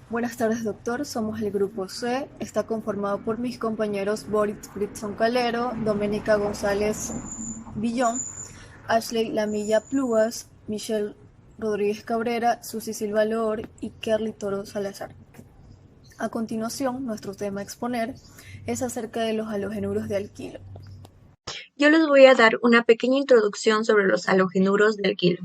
Buenas tardes, doctor. Somos el grupo C. Está conformado por mis compañeros Boris Britson Calero, Doménica González Villón, Ashley Lamilla Plugas, Michelle Rodríguez Cabrera, Susi Silva Loor y Kerly Toro Salazar. A continuación, nuestro tema a exponer es acerca de los halogenuros de alquilo. Yo les voy a dar una pequeña introducción sobre los halogenuros de alquilo.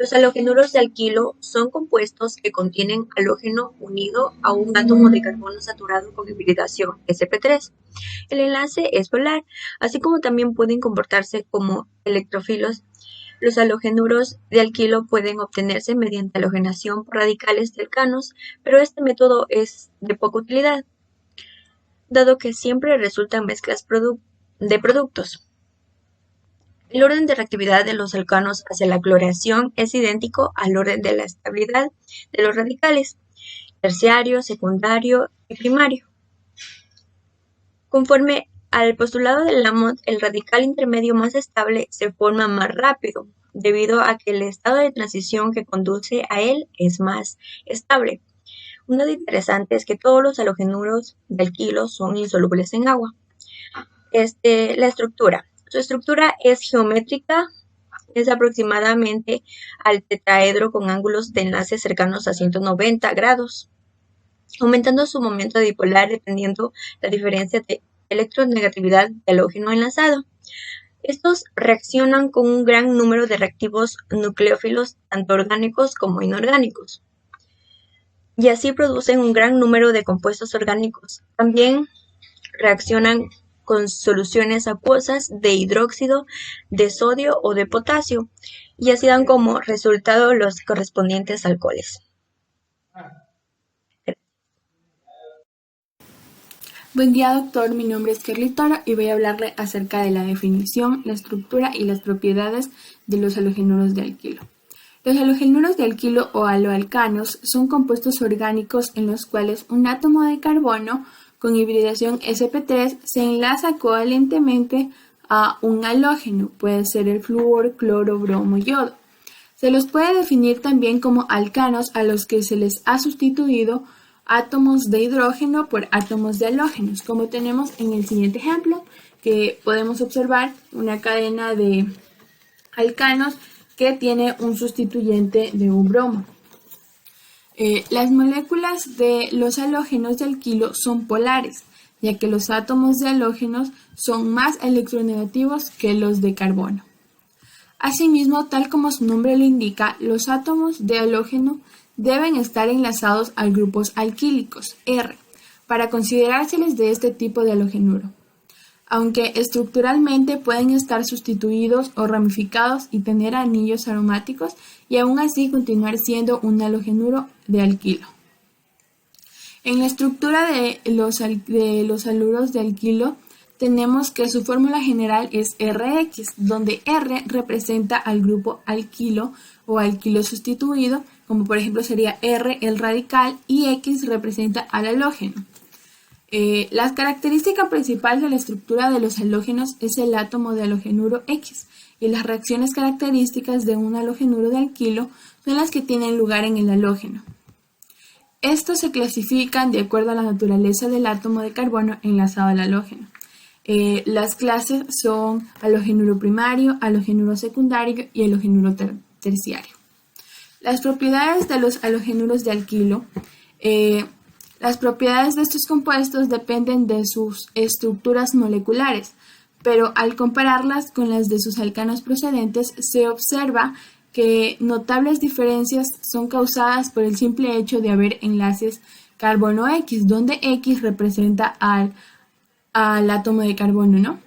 Los halogenuros de alquilo son compuestos que contienen halógeno unido a un átomo de carbono saturado con hibridación sp3. El enlace es polar, así como también pueden comportarse como electrofilos. Los halogenuros de alquilo pueden obtenerse mediante halogenación por radicales de alcanos, pero este método es de poca utilidad, dado que siempre resultan mezclas de productos. El orden de reactividad de los alcanos hacia la cloración es idéntico al orden de la estabilidad de los radicales, terciario, secundario y primario. Conforme al postulado de Lamont, el radical intermedio más estable se forma más rápido, debido a que el estado de transición que conduce a él es más estable. Un dato interesante es que todos los halogenuros de alquilo son insolubles en agua. La estructura. Su estructura es geométrica, es aproximadamente al tetraedro con ángulos de enlace cercanos a 190 grados, aumentando su momento dipolar dependiendo la diferencia de electronegatividad del halógeno enlazado. Estos reaccionan con un gran número de reactivos nucleófilos, tanto orgánicos como inorgánicos, y así producen un gran número de compuestos orgánicos. También reaccionan con soluciones acuosas de hidróxido de sodio o de potasio, y así dan como resultado los correspondientes alcoholes. Buen día, doctor. Mi nombre es Kerly Toro y voy a hablarle acerca de la definición, la estructura y las propiedades de los halogenuros de alquilo. Los halogenuros de alquilo o haloalcanos son compuestos orgánicos en los cuales un átomo de carbono con hibridación sp3 se enlaza covalentemente a un halógeno, puede ser el flúor, cloro, bromo, yodo. Se los puede definir también como alcanos a los que se les ha sustituido átomos de hidrógeno por átomos de halógenos, como tenemos en el siguiente ejemplo, que podemos observar una cadena de alcanos que tiene un sustituyente de un bromo. Las moléculas de los halógenos de alquilo son polares, ya que los átomos de halógenos son más electronegativos que los de carbono. Asimismo, tal como su nombre lo indica, los átomos de halógeno deben estar enlazados a grupos alquílicos, R, para considerárseles de este tipo de halogenuro, aunque estructuralmente pueden estar sustituidos o ramificados y tener anillos aromáticos y aún así continuar siendo un halogenuro de alquilo. En la estructura de los haluros de alquilo tenemos que su fórmula general es Rx, donde R representa al grupo alquilo o alquilo sustituido, como por ejemplo sería R el radical, y X representa al halógeno. La característica principal de la estructura de los halógenos es el átomo de halogenuro X, y las reacciones características de un halogenuro de alquilo son las que tienen lugar en el halógeno. Estos se clasifican de acuerdo a la naturaleza del átomo de carbono enlazado al halógeno. Las clases son halogenuro primario, halogenuro secundario y halogenuro terciario. Las propiedades de los halogenuros de alquilo. Las propiedades de estos compuestos dependen de sus estructuras moleculares, pero al compararlas con las de sus alcanos procedentes se observa que notables diferencias son causadas por el simple hecho de haber enlaces carbono X, donde X representa al átomo de carbono, ¿no?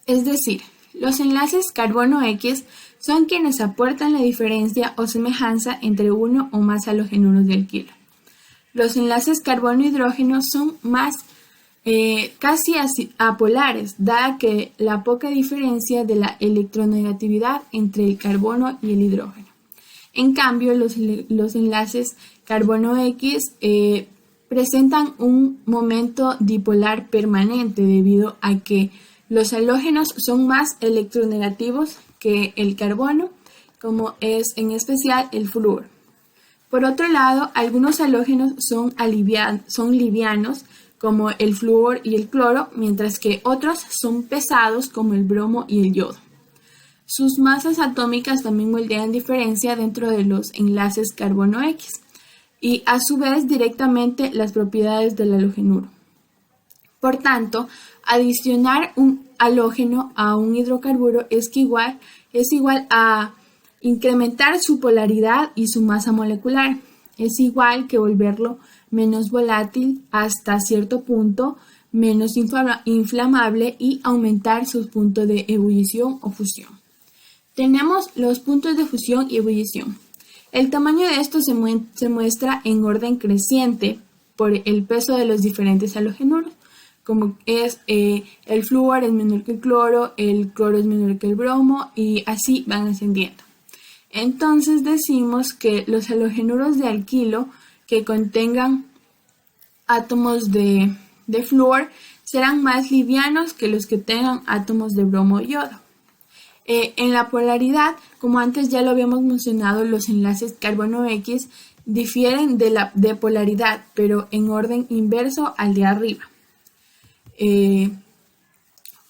Es decir, los enlaces carbono X son quienes aportan la diferencia o semejanza entre uno o más halogenuros de alquilo. Los enlaces carbono-hidrógeno son más casi apolares, dada que la poca diferencia de la electronegatividad entre el carbono y el hidrógeno. En cambio, los enlaces carbono X presentan un momento dipolar permanente debido a que los halógenos son más electronegativos que el carbono, como es en especial el flúor. Por otro lado, algunos halógenos son livianos, como el flúor y el cloro, mientras que otros son pesados, como el bromo y el yodo. Sus masas atómicas también moldean diferencia dentro de los enlaces carbono X y a su vez directamente las propiedades del halogenuro. Por tanto, adicionar un halógeno a un hidrocarburo es igual a incrementar su polaridad y su masa molecular. Es igual que volverlo menos volátil hasta cierto punto, menos inflamable y aumentar sus puntos de ebullición o fusión. Tenemos los puntos de fusión y ebullición. El tamaño de estos se muestra en orden creciente por el peso de los diferentes halogenuros, como es el flúor es menor que el cloro es menor que el bromo y así van ascendiendo. Entonces decimos que los halogenuros de alquilo que contengan átomos de flúor serán más livianos que los que tengan átomos de bromo o yodo. En la polaridad, como antes ya lo habíamos mencionado, los enlaces carbono X difieren de polaridad, pero en orden inverso al de arriba.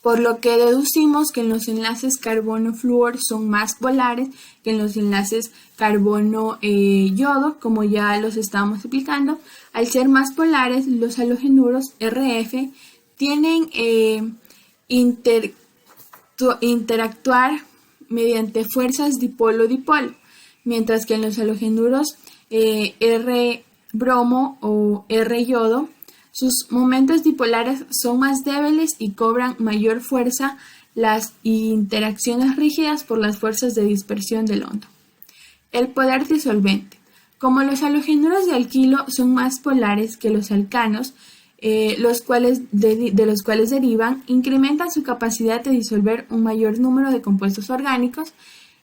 Por lo que deducimos que en los enlaces carbono-flúor son más polares que en los enlaces carbono-yodo, como ya los estábamos explicando. Al ser más polares, los halogenuros RF tienen interactuar mediante fuerzas dipolo-dipolo, mientras que en los halogenuros R-bromo o R-yodo, sus momentos dipolares son más débiles y cobran mayor fuerza las interacciones rígidas por las fuerzas de dispersión del hondo. El poder disolvente. Como los halogenuros de alquilo son más polares que los alcanos, de los cuales derivan, incrementan su capacidad de disolver un mayor número de compuestos orgánicos.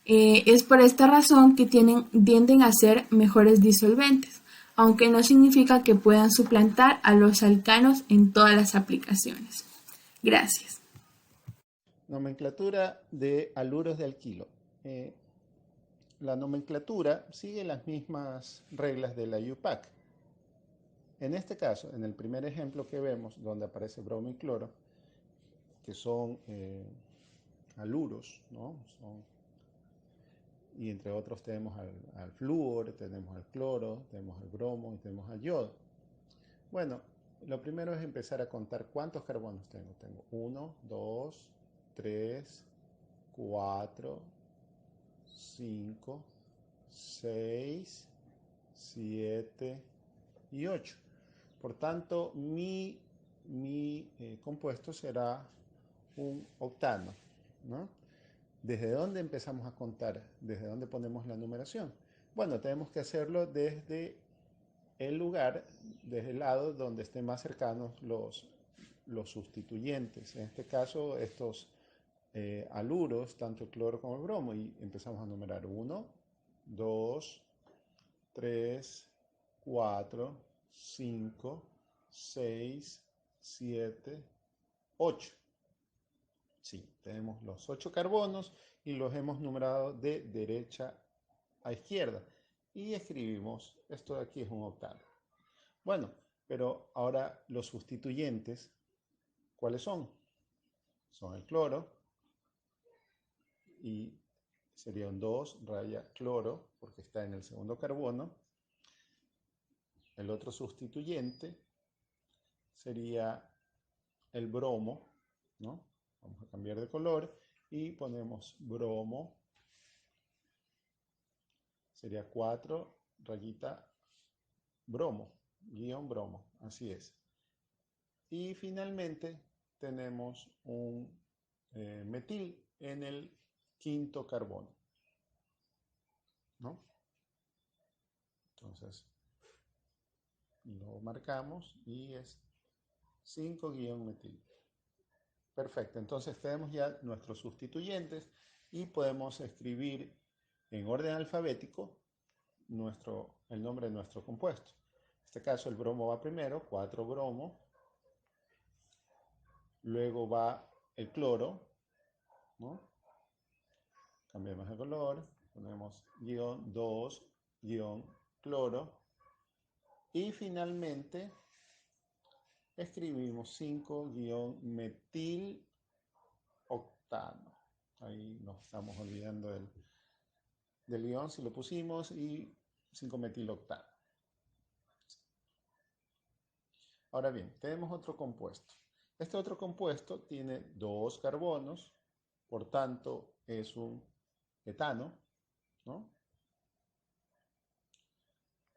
Es por esta razón que tienden a ser mejores disolventes, aunque no significa que puedan suplantar a los alcanos en todas las aplicaciones. Gracias. Nomenclatura de haluros de alquilo. La nomenclatura sigue las mismas reglas de la UPAC. En este caso, en el primer ejemplo que vemos, donde aparece bromo y cloro, que son haluros, ¿no? Y entre otros tenemos al flúor, tenemos al cloro, tenemos al bromo y tenemos al yodo. Bueno, lo primero es empezar a contar cuántos carbonos tengo. Tengo 1, 2, 3, 4, 5, 6, 7 y 8. Por tanto, mi compuesto será un octano, ¿no? ¿Desde dónde empezamos a contar? ¿Desde dónde ponemos la numeración? Bueno, tenemos que hacerlo desde el lugar, desde el lado donde estén más cercanos los sustituyentes. En este caso, estos haluros, tanto el cloro como el bromo, y empezamos a numerar 1, 2, 3, 4, 5, 6, 7, 8. Sí, tenemos los 8 carbonos y los hemos numerado de derecha a izquierda. Y escribimos, esto de aquí es un octano. Bueno, pero ahora los sustituyentes, ¿cuáles son? Son el cloro y sería un 2 raya cloro porque está en el segundo carbono. El otro sustituyente sería el bromo, ¿no? Vamos a cambiar de color y ponemos bromo. Sería 4 rayita bromo, guión bromo, así es. Y finalmente tenemos un metil en el quinto carbono, ¿no? Entonces lo marcamos y es 5-metil. Perfecto, entonces tenemos ya nuestros sustituyentes y podemos escribir en orden alfabético el nombre de nuestro compuesto. En este caso el bromo va primero, 4 bromo, luego va el cloro, ¿no? Cambiamos de color, ponemos guión 2, guión cloro. Y finalmente escribimos 5-metiloctano. Ahí nos estamos olvidando del ion si lo pusimos, y 5-metiloctano. Ahora bien, tenemos otro compuesto. Este otro compuesto tiene 2 carbonos, por tanto es un etano, ¿no?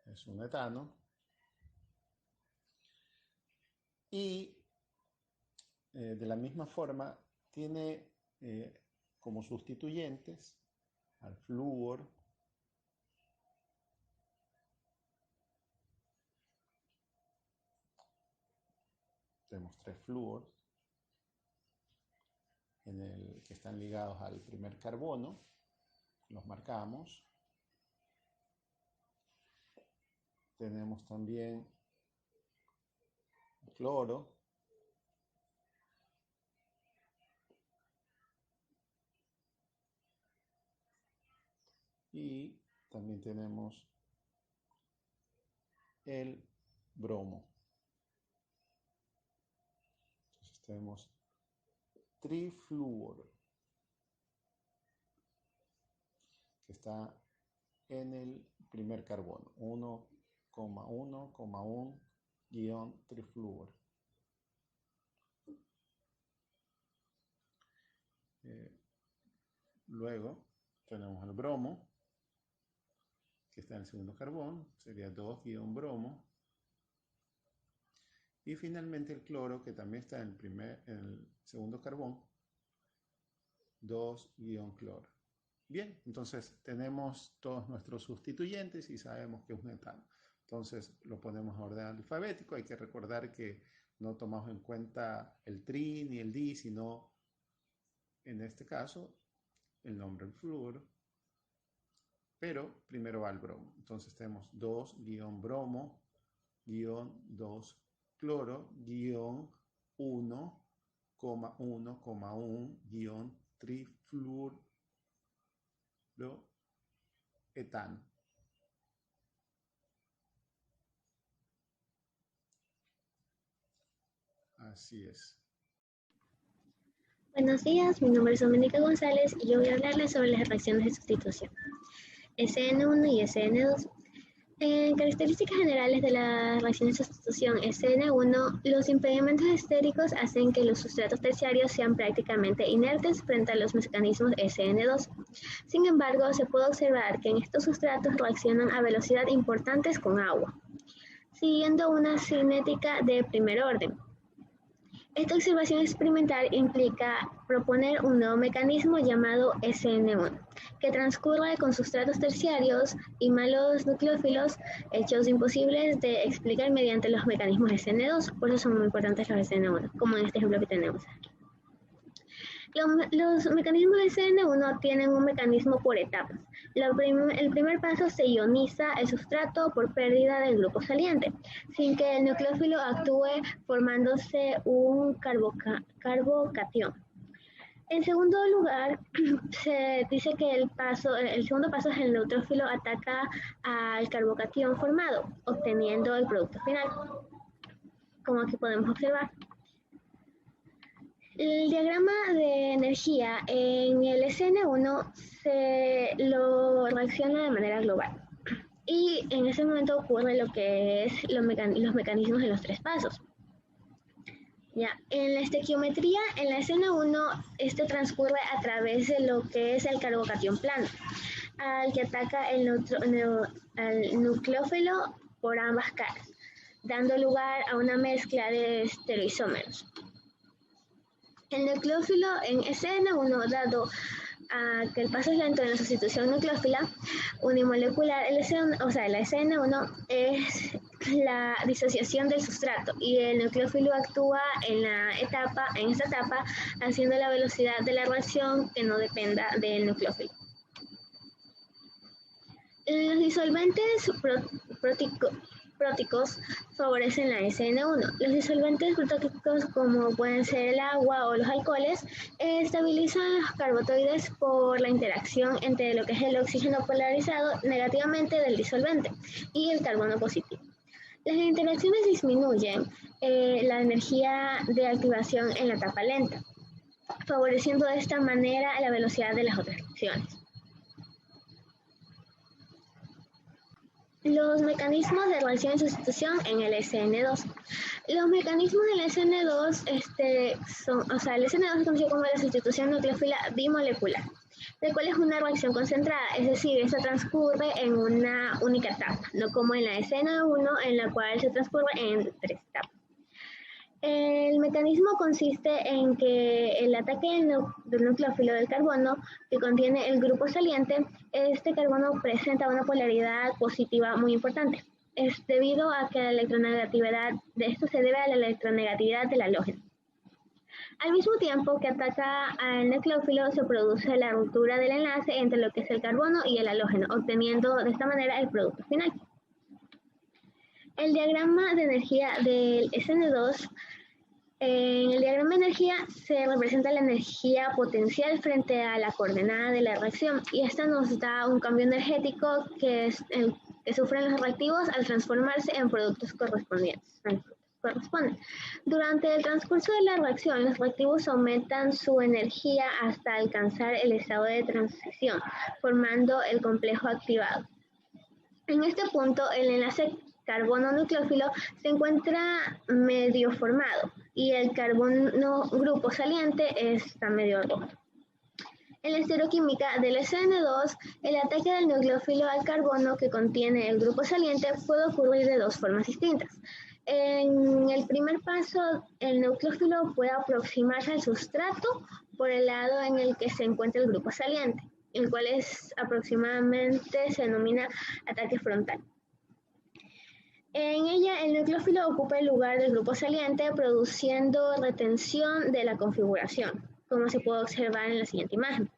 Es un etano. Y de la misma forma tiene como sustituyentes al flúor, tenemos 3 flúor que están ligados al primer carbono, los marcamos. Tenemos también cloro, y también tenemos el bromo. Entonces tenemos trifluor, que está en el primer carbono, 1,1,1-trifluor. Luego tenemos el bromo, que está en el segundo carbón, sería 2-bromo. Y finalmente el cloro, que también está en el segundo carbón, 2-cloro. Bien, entonces tenemos todos nuestros sustituyentes y sabemos que es un etano. Entonces lo ponemos en orden alfabético. Hay que recordar que no tomamos en cuenta el tri ni el di, sino en este caso el nombre del flúor. Pero primero va el bromo. Entonces tenemos 2-bromo, 2-1,1,1-trifluoroetano. Así es. Buenos días, mi nombre es Doménica González y yo voy a hablarles sobre las reacciones de sustitución, SN1 y SN2. En características generales de las reacciones de sustitución SN1, los impedimentos estéricos hacen que los sustratos terciarios sean prácticamente inertes frente a los mecanismos SN2. Sin embargo, se puede observar que en estos sustratos reaccionan a velocidad importantes con agua, siguiendo una cinética de primer orden. Esta observación experimental implica proponer un nuevo mecanismo llamado SN1, que transcurre con sustratos terciarios y malos nucleófilos, hechos imposibles de explicar mediante los mecanismos SN2, por eso son muy importantes los SN1, como en este ejemplo que tenemos aquí. Los mecanismos de SN1 tienen un mecanismo por etapas. El primer paso se ioniza el sustrato por pérdida del grupo saliente, sin que el nucleófilo actúe formándose un carbocatión. En segundo lugar, se dice que el segundo paso es el neutrófilo ataca al carbocatión formado, obteniendo el producto final, como aquí podemos observar. El diagrama de energía en el SN1 se lo reacciona de manera global. Y en ese momento ocurre lo que es los mecanismos de los 3 pasos. Ya, en la estequiometría, en la SN1, este transcurre a través de lo que es el carbocatión plano, al que ataca al nucleófilo por ambas caras, dando lugar a una mezcla de estereoisómeros. El nucleófilo en SN1, dado que el paso es lento en la sustitución nucleófila unimolecular, la SN1 es la disociación del sustrato y el nucleófilo actúa en esta etapa haciendo la velocidad de la reacción que no dependa del nucleófilo. Los disolventes próticos favorecen la SN1. Los disolventes protóticos, como pueden ser el agua o los alcoholes, estabilizan los carbotoides por la interacción entre lo que es el oxígeno polarizado negativamente del disolvente y el carbono positivo. Las interacciones disminuyen la energía de activación en la etapa lenta, favoreciendo de esta manera la velocidad de las otras reacciones. Los mecanismos de reacción y sustitución en el SN2. Los mecanismos del SN2 el SN2 es conocido como la sustitución nucleófila bimolecular, la cual es una reacción concentrada, es decir, esta transcurre en una única etapa, no como en la SN1 en la cual se transcurre en 3 etapas. El mecanismo consiste en que el ataque del nucleófilo del carbono que contiene el grupo saliente, este carbono presenta una polaridad positiva muy importante. Es debido a que la electronegatividad de esto se debe a la electronegatividad del halógeno. Al mismo tiempo que ataca al nucleófilo, se produce la ruptura del enlace entre lo que es el carbono y el halógeno, obteniendo de esta manera el producto final. El diagrama de energía del SN2. En el diagrama de energía se representa la energía potencial frente a la coordenada de la reacción, y esta nos da un cambio energético que sufren los reactivos al transformarse en productos correspondientes. Durante el transcurso de la reacción, los reactivos aumentan su energía hasta alcanzar el estado de transición, formando el complejo activado. En este punto, el enlace carbono-nucleófilo se encuentra medio formado y el carbono grupo saliente está medio roto. En la estereoquímica del SN2, el ataque del nucleófilo al carbono que contiene el grupo saliente puede ocurrir de 2 formas distintas. En el primer paso, el nucleófilo puede aproximarse al sustrato por el lado en el que se encuentra el grupo saliente, el cual se denomina ataque frontal. En ella, el nucleófilo ocupa el lugar del grupo saliente, produciendo retención de la configuración, como se puede observar en la siguiente imagen.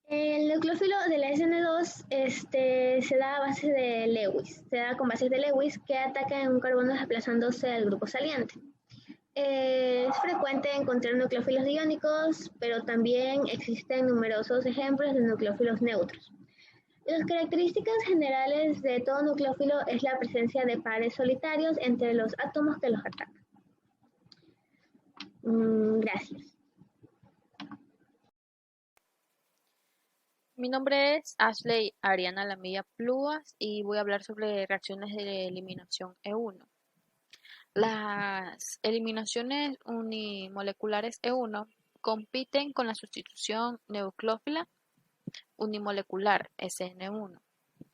El nucleófilo de la SN2 se da a base de Lewis, con bases de Lewis que atacan un carbono desplazándose al grupo saliente. Es frecuente encontrar nucleófilos iónicos, pero también existen numerosos ejemplos de nucleófilos neutros. Las características generales de todo nucleófilo es la presencia de pares solitarios entre los átomos que los atacan. Gracias. Mi nombre es Ashley Ariana Lamilla Pluas y voy a hablar sobre reacciones de eliminación E1. Las eliminaciones unimoleculares E1 compiten con la sustitución nucleófila unimolecular SN1,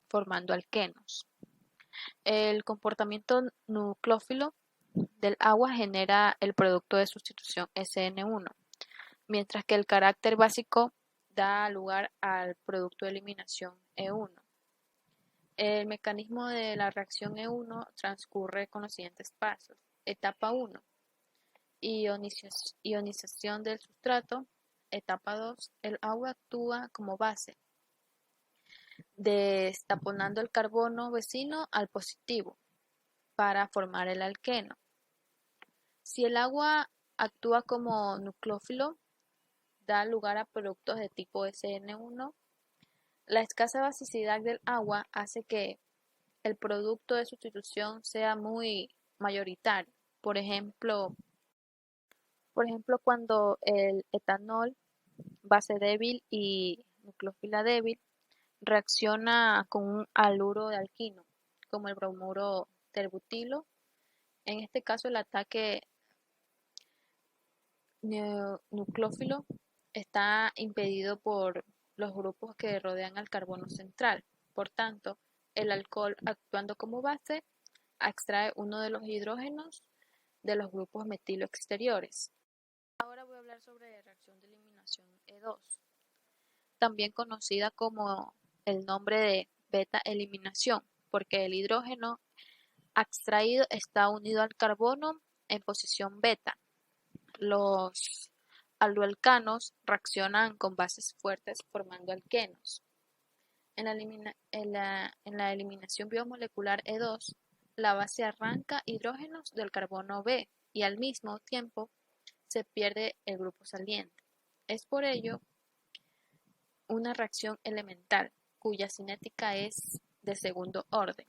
formando alquenos. El comportamiento nucleófilo del agua genera el producto de sustitución SN1, mientras que el carácter básico da lugar al producto de eliminación E1. El mecanismo de la reacción E1 transcurre con los siguientes pasos. Etapa 1. Ionización del sustrato. Etapa 2. El agua actúa como base, destaponando el carbono vecino al positivo para formar el alqueno. Si el agua actúa como nucleófilo, da lugar a productos de tipo SN1. La escasa basicidad del agua hace que el producto de sustitución sea muy mayoritario. Por ejemplo, cuando el etanol, base débil y nucleófila débil, reacciona con un haluro de alquino, como el bromuro terbutilo. En este caso, el ataque nucleófilo está impedido por los grupos que rodean al carbono central. Por tanto, el alcohol, actuando como base, extrae uno de los hidrógenos de los grupos metilo exteriores. Ahora voy a hablar sobre reacción de eliminación E2, también conocida como el nombre de beta eliminación, porque el hidrógeno extraído está unido al carbono en posición beta. Los aloalcanos reaccionan con bases fuertes formando alquenos. En la eliminación biomolecular E2, la base arranca hidrógenos del carbono B y al mismo tiempo se pierde el grupo saliente. Es por ello una reacción elemental, cuya cinética es de segundo orden.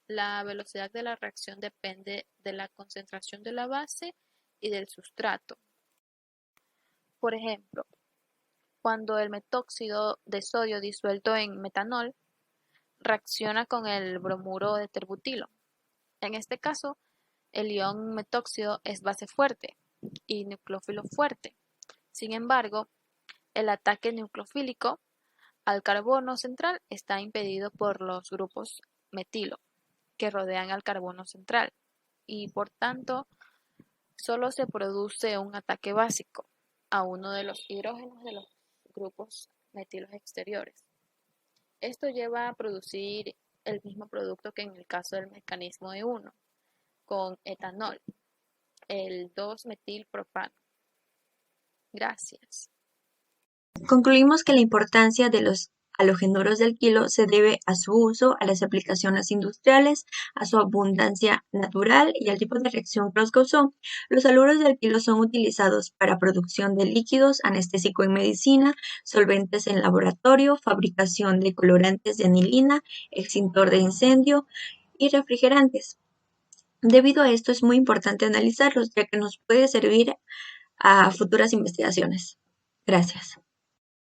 La velocidad de la reacción depende de la concentración de la base y del sustrato. Por ejemplo, cuando el metóxido de sodio disuelto en metanol reacciona con el bromuro de terbutilo. En este caso, el ion metóxido es base fuerte y nucleófilo fuerte. Sin embargo, el ataque nucleofílico al carbono central está impedido por los grupos metilo que rodean al carbono central y por tanto solo se produce un ataque básico a uno de los hidrógenos de los grupos metilos exteriores. Esto lleva a producir el mismo producto que en el caso del mecanismo E1 con etanol, el 2-metilpropano. Gracias. Concluimos que la importancia de los halogenuros de alquilo se debe a su uso, a las aplicaciones industriales, a su abundancia natural y al tipo de reacción que los causó. Los haluros de alquilo son utilizados para producción de líquidos, anestésico en medicina, solventes en laboratorio, fabricación de colorantes de anilina, extintor de incendio y refrigerantes. Debido a esto es muy importante analizarlos, ya que nos puede servir a futuras investigaciones. Gracias.